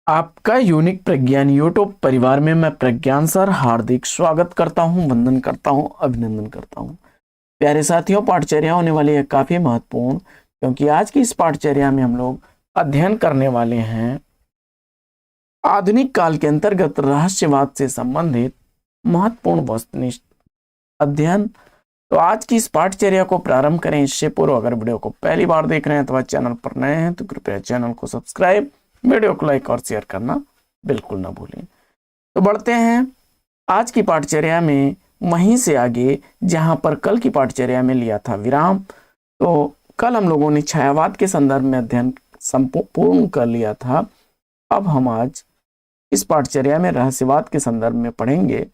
आपका यूनिक प्रज्ञान यूट्यूब परिवार में मैं प्रज्ञान सर हार्दिक स्वागत करता हूं, वंदन करता हूं, अभिनंदन करता हूं। प्यारे साथियों, पाठचर्या होने वाली है काफी महत्वपूर्ण, क्योंकि आज की इस पाठचर्या में हम लोग अध्ययन करने वाले हैं आधुनिक काल के अंतर्गत रहस्यवाद से संबंधित महत्वपूर्ण वस्तुनिष्ठ अध्ययन। तो आज की इस पाठचर्या को प्रारंभ करें इससे पूर्व अगर वीडियो को पहली बार देख रहे हैं अथवा चैनल पर नए हैं तो कृपया चैनल को सब्सक्राइब, वीडियो को लाइक और शेयर करना बिल्कुल ना भूलें। तो बढ़ते हैं आज की पाठचर्या में वहीं से आगे जहां पर कल की पाठचर्या में लिया था विराम। तो कल हम लोगों ने छायावाद के संदर्भ में अध्ययन संपूर्ण कर लिया था। अब हम आज इस पाठचर्या में रहस्यवाद के संदर्भ में पढ़ेंगे।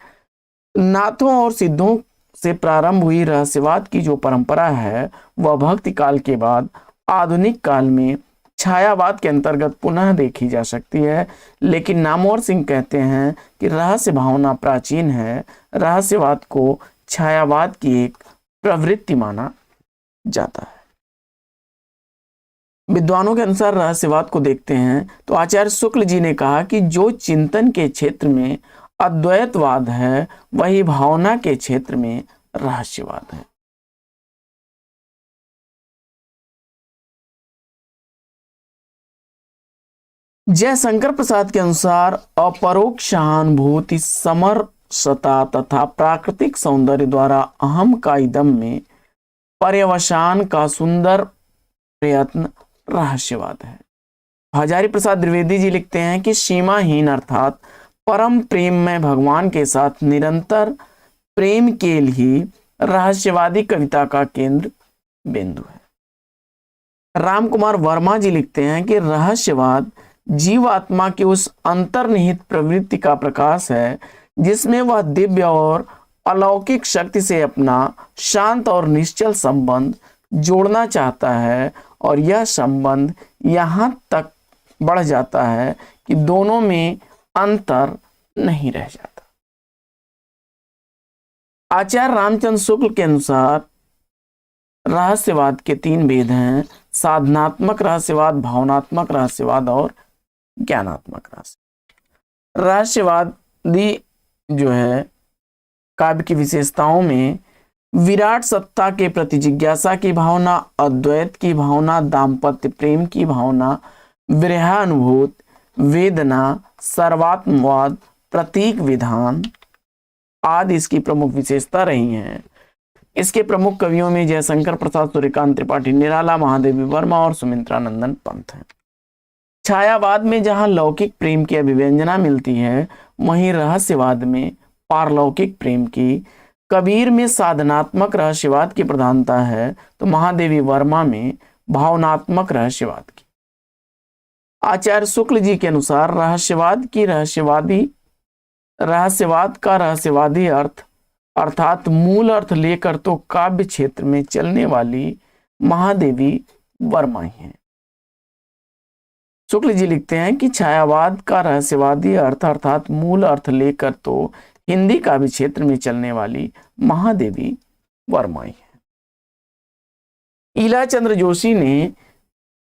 नाथों और सिद्धों से प्रारंभ हुई रहस्यवाद की जो परंपरा है वह भक्ति काल के बाद आधुनिक काल में छायावाद के अंतर्गत पुनः देखी जा सकती है। लेकिन नामवर सिंह कहते हैं कि रहस्य भावना प्राचीन है, रहस्यवाद को छायावाद की एक प्रवृत्ति माना जाता है। विद्वानों के अनुसार रहस्यवाद को देखते हैं तो आचार्य शुक्ल जी ने कहा कि जो चिंतन के क्षेत्र में अद्वैतवाद है वही भावना के क्षेत्र में रहस्यवाद है। जयशंकर प्रसाद के अनुसार अपरोक्ष सहानुभूति, समरसता तथा प्राकृतिक सौंदर्य द्वारा अहम का इदम में पर्यवसान का सुंदर प्रयत्न रहस्यवाद है। हजारी प्रसाद द्विवेदी जी लिखते हैं कि सीमाहीन अर्थात परम प्रेम में भगवान के साथ निरंतर प्रेम के लिए रहस्यवादी कविता का केंद्र बिंदु है। राम कुमार वर्मा जी लिखते हैं कि रहस्यवाद जीवात्मा की उस अंतर्निहित प्रवृत्ति का प्रकाश है जिसमें वह दिव्य और अलौकिक शक्ति से अपना शांत और निश्चल संबंध जोड़ना चाहता है, और यह संबंध यहां तक बढ़ जाता है कि दोनों में अंतर नहीं रह जाता। आचार्य रामचंद्र शुक्ल के अनुसार रहस्यवाद के तीन भेद हैं: साधनात्मक रहस्यवाद, भावनात्मक रहस्यवाद और ज्ञानात्मक रहस्यवाद। रहस्यवादी जो है काव्य की विशेषताओं में विराट सत्ता के प्रति जिज्ञासा की भावना, अद्वैत की भावना, दाम्पत्य प्रेम की भावना, विरहानुभूत वेदना, सर्वात्मवाद, प्रतीक विधान आदि इसकी प्रमुख विशेषता रही हैं। इसके प्रमुख कवियों में जयशंकर प्रसाद, सूर्यकांत त्रिपाठी, निराला, महादेवी वर्मा और सुमित्रानंदन पंत हैं। छायावाद में जहां लौकिक प्रेम की अभिव्यंजना मिलती है वहीं रहस्यवाद में पारलौकिक प्रेम की, कबीर में साधनात्मक रहस्यवाद की प्रधानता है तो महादेवी वर्मा में भावनात्मक रहस्यवाद की। आचार्य शुक्ल जी के अनुसार रहस्यवाद का रहस्यवादी अर्थ अर्थात मूल अर्थ लेकर तो काव्य क्षेत्र में चलने वाली महादेवी वर्मा ही है। शुक्ल जी लिखते हैं कि छायावाद का रहस्यवादी अर्थ अर्थात मूल अर्थ लेकर तो हिंदी काव्य क्षेत्र में चलने वाली महादेवी वर्मा ही है। ईला चंद्र जोशी ने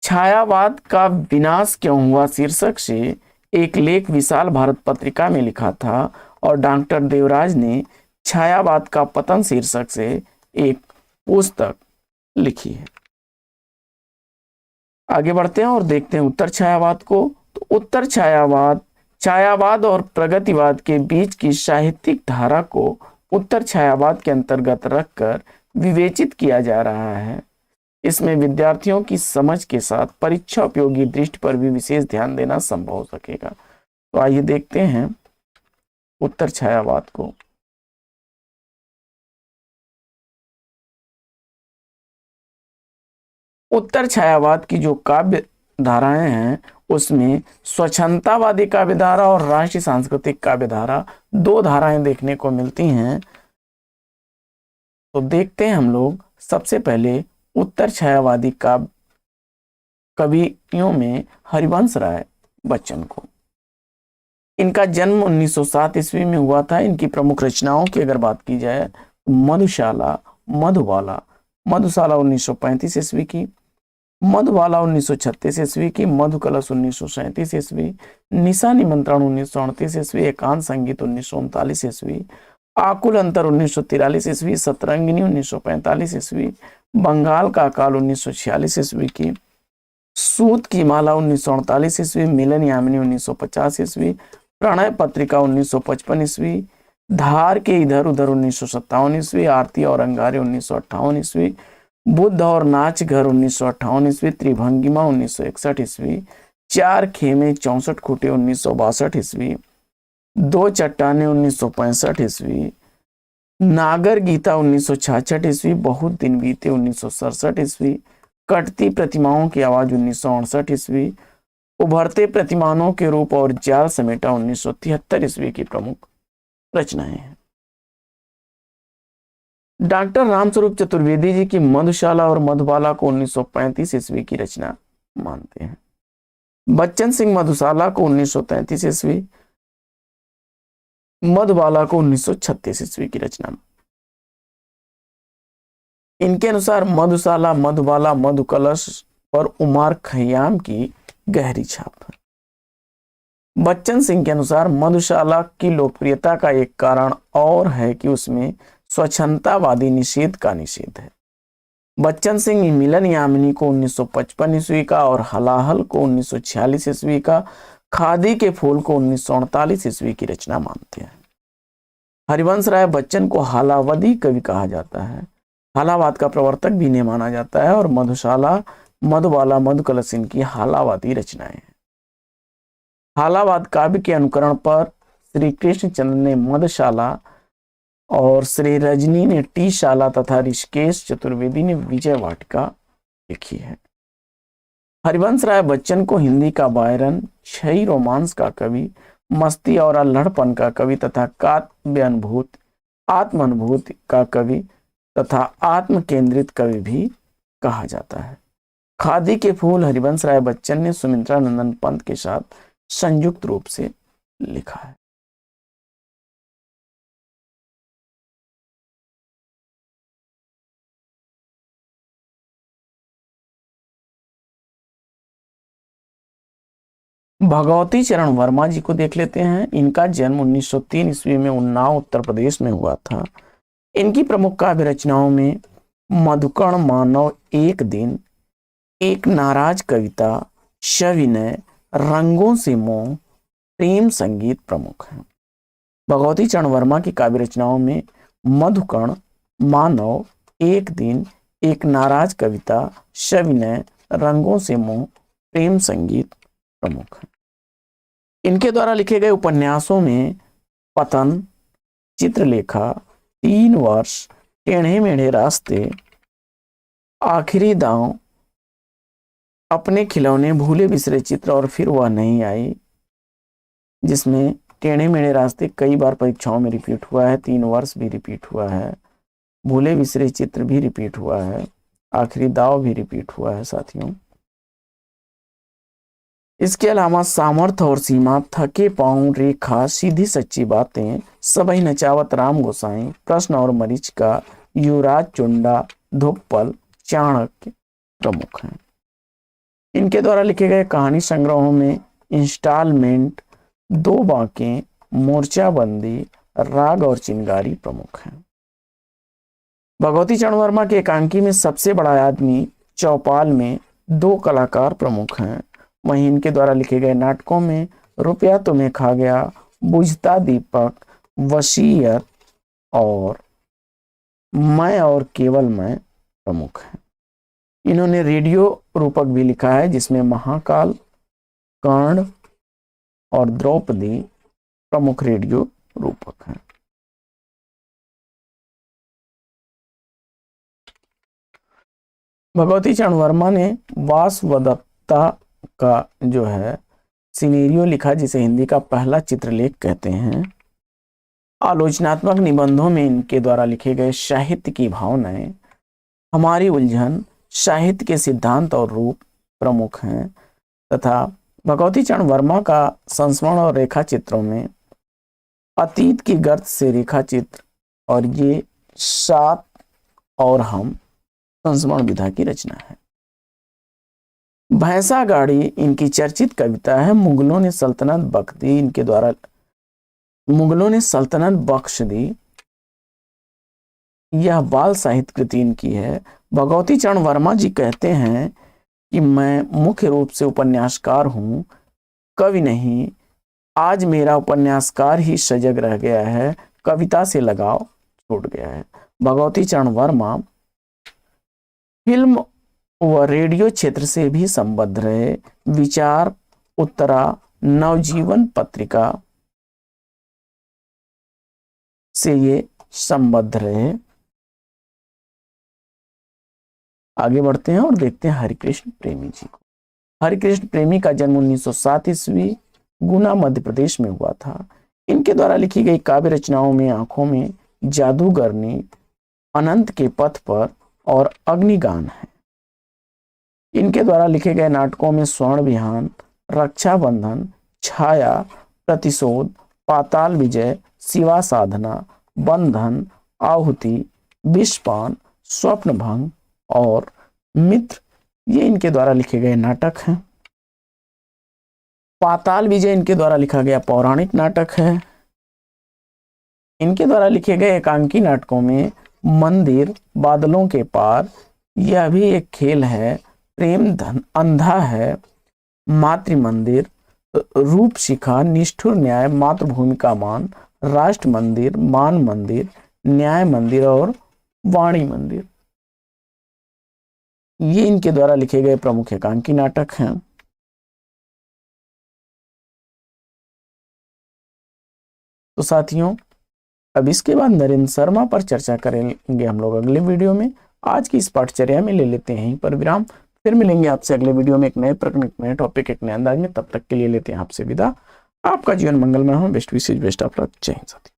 छायावाद का विनाश क्यों हुआ शीर्षक से एक लेख विशाल भारत पत्रिका में लिखा था, और डॉक्टर देवराज ने छायावाद का पतन शीर्षक से एक पुस्तक लिखी है। आगे बढ़ते हैं और देखते हैं उत्तर छायावाद को। तो उत्तर छायावाद और प्रगतिवाद के बीच की साहित्यिक धारा को उत्तर छायावाद के अंतर्गत रखकर विवेचित किया जा रहा है। इसमें विद्यार्थियों की समझ के साथ परीक्षा उपयोगी दृष्टि पर भी विशेष ध्यान देना संभव हो सकेगा। तो आइए देखते हैं उत्तर छायावाद को। उत्तर छायावाद की जो काव्य धाराएं हैं उसमें स्वच्छंदतावादी काव्य धारा और राष्ट्रीय सांस्कृतिक काव्य धारा, दो धाराएं देखने को मिलती हैं। तो देखते हैं हम लोग सबसे पहले उत्तर छायावादी काव्य कवियों में हरिवंश राय बच्चन को। इनका जन्म 1907 ईस्वी में हुआ था। इनकी प्रमुख रचनाओं की अगर बात की जाए तो मधुशाला, मधुबाला। मधुशाला 1935 ईस्वी की, मधुबाला 1936 ईस्वी की, मधु कलश 1937 ईस्वी, निशा निमंत्रण 1938 ईस्वी, एकांत संगीत 1939 ईस्वी, आकुल अंतर 1943 ईस्वी, सतरंगिनी 1945 ईस्वी, बंगाल का अकाल 1946 ईस्वी की, सूत की माला 1948 ईस्वी, मिलन यामिनी 1950 ईस्वी, प्रणय पत्रिका 1955 ईस्वी, धार के इधर उधर 1957 ईस्वी, आरती और अंगारे 1958 ईस्वी, बुद्ध और नाच घर 1958 ईस्वी, त्रिभंगिमा 1961 ईस्वी, चार खेमे 64 खूटे 1962 ईस्वी, दो चट्टाने 1965 ईस्वी, नागर गीता 1966 ईस्वी, बहुत दिन बीते 1967 ईस्वी, कटती प्रतिमाओं की आवाज 1968 ईस्वी, उभरते प्रतिमानों के रूप और जाल समेटा 1973 ईस्वी की प्रमुख रचनाएं हैं। डॉक्टर रामस्वरूप चतुर्वेदी जी की मधुशाला और मधुबाला को 1935 ईस्वी की रचना मानते हैं। बच्चन सिंह मधुशाला को 1933 ईस्वी, मधुबाला को 1936 ईस्वी की रचना। इनके अनुसार मधुशाला, मधुबाला, मधुकलश पर उमार खयाम की गहरी छाप है। बच्चन सिंह के अनुसार मधुशाला की लोकप्रियता का एक कारण और है कि उसमें स्वच्छंदतावादी निषेध का निषेध है। बच्चन सिंह मिलन यामिनी को 1955 ईस्वी का और हलाहल को 1946 ईस्वी का, खादी के फूल को 1948 ईस्वी की रचना मानते हैं। हरिवंश राय बच्चन को हालावादी कवि कहा जाता है। हालावाद का प्रवर्तक भी इन्हें माना जाता है और मधुशाला, मधुबाला, मधुकलश इनकी हालावादी रचनाएं हैं। हालावाद काव्य के अनुकरण पर श्री कृष्णचंद्र ने मधुशाला और श्री रजनी ने टी शाला तथा ऋषिकेश चतुर्वेदी ने विजय वाटिका लिखी है। हरिवंश राय बच्चन को हिंदी का बायरन, छई रोमांस का कवि, मस्ती और अल्हड़पन का कवि तथा काव्य अनुभूति, आत्म अनुभूति का कवि तथा आत्म केंद्रित कवि भी कहा जाता है। खादी के फूल हरिवंश राय बच्चन ने सुमित्रा नंदन पंत के साथ संयुक्त रूप से लिखा है। भगवती चरण वर्मा जी को देख लेते हैं। इनका जन्म 1903 ईस्वी में उन्नाव उत्तर प्रदेश में हुआ था। इनकी प्रमुख काव्य रचनाओं में मधुकर्ण, मानव, एक दिन, एक नाराज कविता, सविनय, रंगों से मोह, प्रेम संगीत प्रमुख हैं। भगवती चरण वर्मा की काव्य रचनाओं में मधुकर्ण, मानव, एक दिन, एक नाराज कविता, सविनय, रंगों से मोह, प्रेम संगीत प्रमुख हैं। इनके द्वारा लिखे गए उपन्यासों में पतन, चित्रलेखा, 3 वर्ष, टेढ़े मेढ़े रास्ते, आखिरी दांव, अपने खिलौने, भूले बिसरे चित्र और फिर वह नहीं आई, जिसमें टेढ़े मेढ़े रास्ते कई बार परीक्षाओं में रिपीट हुआ है, 3 वर्ष भी रिपीट हुआ है, भूले बिसरे चित्र भी रिपीट हुआ है, आखिरी दाव भी रिपीट हुआ है साथियों। इसके अलावा सामर्थ और सीमा, थके पांव, रेखा, सीधी सच्ची बातें, सबई नचावत राम गोसाई, प्रश्न और मरीचिका, युवराज चुंडा, धुप्पल, चाणक्य प्रमुख हैं। इनके द्वारा लिखे गए कहानी संग्रहों में इंस्टॉलमेंट, 2 बांके, मोर्चाबंदी, राग और चिंगारी प्रमुख हैं। भगवती चरण वर्मा के एकांकी में सबसे बड़ा आदमी, चौपाल में 2 कलाकार प्रमुख हैं। वहीं इनके द्वारा लिखे गए नाटकों में रुपया तुम्हें खा गया, बुझता दीपक, वसीयत और मैं और केवल मैं प्रमुख हैं। इन्होंने रेडियो रूपक भी लिखा है, जिसमें महाकाल, कर्ण और द्रौपदी प्रमुख रेडियो रूपक हैं। भगवती चरण वर्मा ने वासवदत्ता का जो है सिनेरियो लिखा, जिसे हिंदी का पहला चित्रलेख कहते हैं। आलोचनात्मक निबंधों में इनके द्वारा लिखे गए साहित्य की भावनाएं, हमारी उलझन, साहित्य के सिद्धांत और रूप प्रमुख हैं तथा भगवती चरण वर्मा का संस्मरण और रेखा चित्रों में अतीत की गर्त से रेखा चित्र और ये 7 और हम संस्मरण विधा की रचना है। भैंसा गाड़ी इनकी चर्चित कविता है। मुगलों ने सल्तनत बख्श दी। यह बाल साहित्य कृति इनकी है। भगवती चरण वर्मा जी कहते हैं कि मैं मुख्य रूप से उपन्यासकार हूं, कवि नहीं। आज मेरा उपन्यासकार ही सजग रह गया है, कविता से लगाव छूट गया है। भगवती चरण वर्मा फिल्म व रेडियो क्षेत्र से भी संबद्ध रहे। विचार उत्तरा, नवजीवन पत्रिका से ये संबद्ध रहे। आगे बढ़ते हैं और देखते हैं हरिकृष्ण प्रेमी जी को। हरिकृष्ण प्रेमी का जन्म 1907 ईस्वी गुना मध्य प्रदेश में हुआ था। इनके द्वारा लिखी गई काव्य रचनाओं में आंखों में जादूगरनी, अनंत के पथ पर और अग्निगान है। इनके द्वारा लिखे गए नाटकों में स्वर्ण विहान, रक्षाबंधन, छाया, प्रतिशोध, पाताल विजय, शिवा साधना, बंधन, आहुति, विषपान, स्वप्न भंग और मित्र ये इनके द्वारा लिखे गए नाटक हैं। पाताल विजय इनके द्वारा लिखा गया पौराणिक नाटक है। इनके द्वारा लिखे गए एकांकी नाटकों में मंदिर, बादलों के पार, यह भी एक खेल है, प्रेम धन, अंधा है, मातृ मंदिर, रूप शिखा, निष्ठुर न्याय, मातृभूमि का मान, राष्ट्र मंदिर, मान मंदिर, न्याय मंदिर और वाणी मंदिर ये इनके द्वारा लिखे गए प्रमुख एकांकी नाटक हैं। तो साथियों, अब इसके बाद नरेंद्र शर्मा पर चर्चा करेंगे हम लोग अगले वीडियो में। आज की इस पाठचर्या में ले लेते हैं यहीं पर विराम। फिर मिलेंगे आपसे अगले वीडियो में एक नए प्रकरण, एक नए टॉपिक, एक नए अंदाज में। तब तक के लिए लेते हैं आपसे विदा। आपका जीवन मंगलमय हो। बेस्ट विशेष, बेस्ट ऑफ लक। जय हिंद साथी।